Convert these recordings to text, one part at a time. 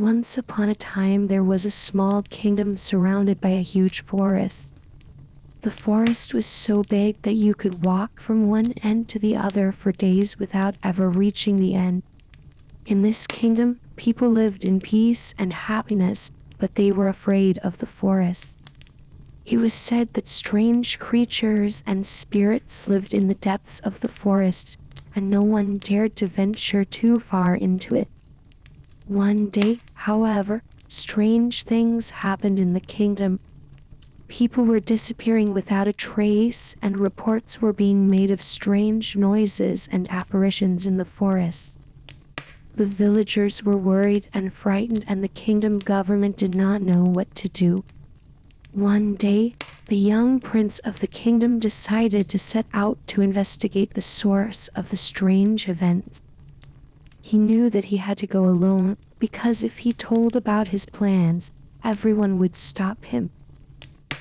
Once upon a time there was a small kingdom surrounded by a huge forest. The forest was so big that you could walk from one end to the other for days without ever reaching the end. In this kingdom, people lived in peace and happiness, but they were afraid of the forest. It was said that strange creatures and spirits lived in the depths of the forest, and no one dared to venture too far into it. One day, however, strange things happened in the kingdom. People were disappearing without a trace, and reports were being made of strange noises and apparitions in the forest. The villagers were worried and frightened, and the kingdom government did not know what to do. One day, the young prince of the kingdom decided to set out to investigate the source of the strange events. He knew that he had to go alone, because if he told about his plans, everyone would stop him.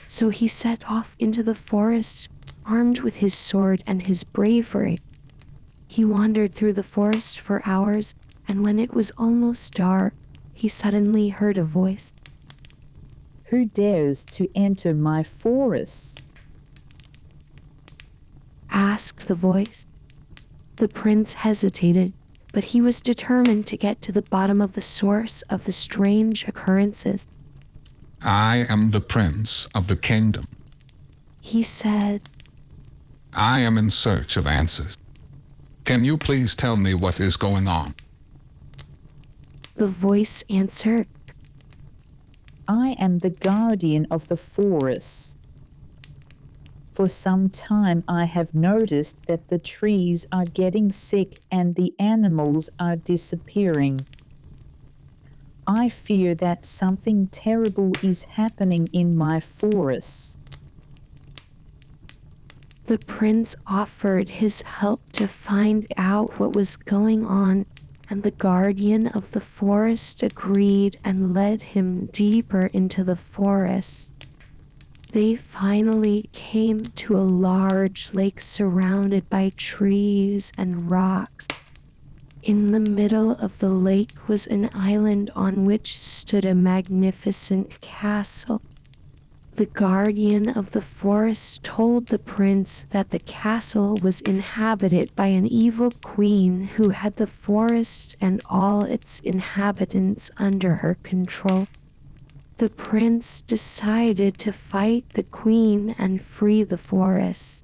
So he set off into the forest, armed with his sword and his bravery. He wandered through the forest for hours, and when it was almost dark, he suddenly heard a voice. "Who dares to enter my forest?" asked the voice. The prince hesitated, but he was determined to get to the bottom of the source of the strange occurrences. "I am the prince of the kingdom," he said. "I am in search of answers. Can you please tell me what is going on?" The voice answered, "I am the guardian of the forest. For some time I have noticed that the trees are getting sick and the animals are disappearing. I fear that something terrible is happening in my forest." The prince offered his help to find out what was going on, and the guardian of the forest agreed and led him deeper into the forest. They finally came to a large lake surrounded by trees and rocks. In the middle of the lake was an island on which stood a magnificent castle. The guardian of the forest told the prince that the castle was inhabited by an evil queen who had the forest and all its inhabitants under her control. The prince decided to fight the queen and free the forest.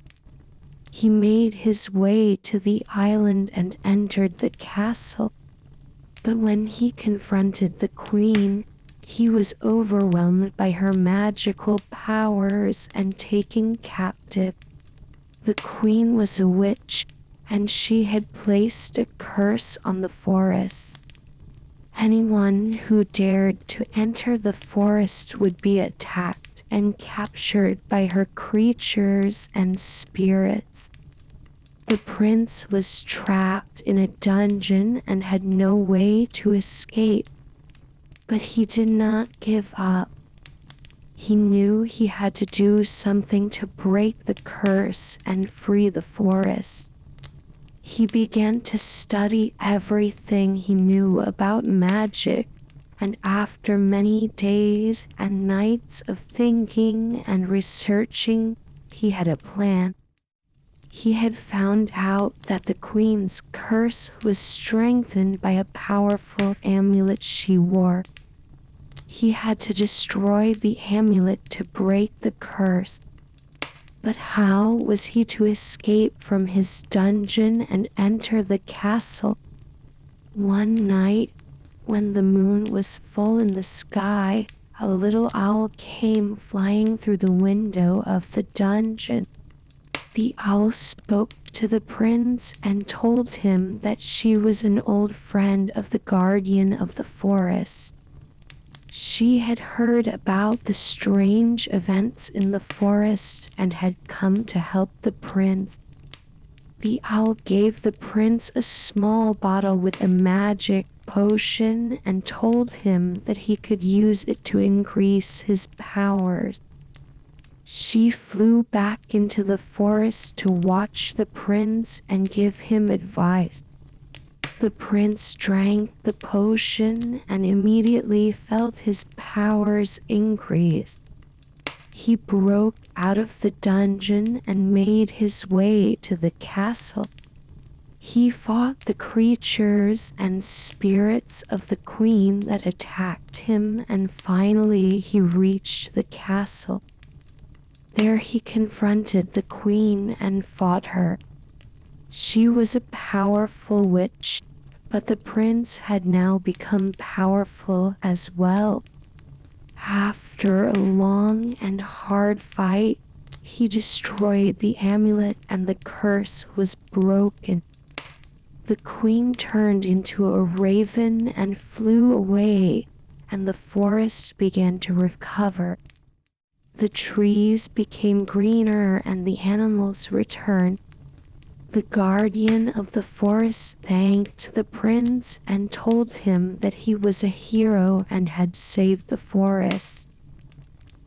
He made his way to the island and entered the castle. But when he confronted the queen, he was overwhelmed by her magical powers and taken captive. The queen was a witch, and she had placed a curse on the forest. Anyone who dared to enter the forest would be attacked and captured by her creatures and spirits. The prince was trapped in a dungeon and had no way to escape. But he did not give up. He knew he had to do something to break the curse and free the forest. He began to study everything he knew about magic, and after many days and nights of thinking and researching, he had a plan. He had found out that the queen's curse was strengthened by a powerful amulet she wore. He had to destroy the amulet to break the curse. But how was he to escape from his dungeon and enter the castle? One night, when the moon was full in the sky, a little owl came flying through the window of the dungeon. The owl spoke to the prince and told him that she was an old friend of the guardian of the forest. She had heard about the strange events in the forest and had come to help the prince. The owl gave the prince a small bottle with a magic potion and told him that he could use it to increase his powers. She flew back into the forest to watch the prince and give him advice. The prince drank the potion and immediately felt his powers increase. He broke out of the dungeon and made his way to the castle. He fought the creatures and spirits of the queen that attacked him, and finally he reached the castle. There he confronted the queen and fought her. She was a powerful witch, but the prince had now become powerful as well. After a long and hard fight, he destroyed the amulet and the curse was broken. The queen turned into a raven and flew away, and the forest began to recover. The trees became greener and the animals returned. The guardian of the forest thanked the prince and told him that he was a hero and had saved the forest.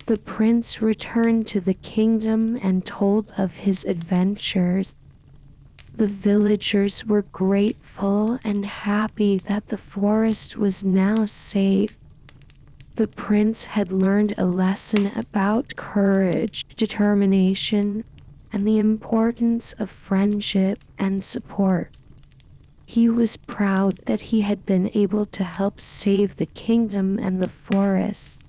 The prince returned to the kingdom and told of his adventures. The villagers were grateful and happy that the forest was now safe. The prince had learned a lesson about courage, determination, and the importance of friendship and support. He was proud that he had been able to help save the kingdom and the forest.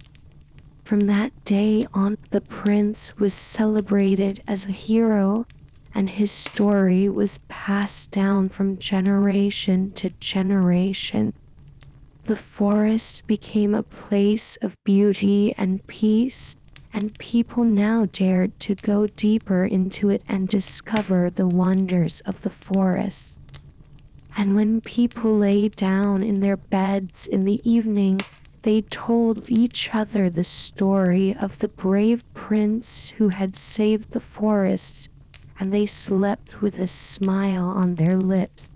From that day on, the prince was celebrated as a hero, and his story was passed down from generation to generation. The forest became a place of beauty and peace, and people now dared to go deeper into it and discover the wonders of the forest. And when people lay down in their beds in the evening, they told each other the story of the brave prince who had saved the forest, and they slept with a smile on their lips.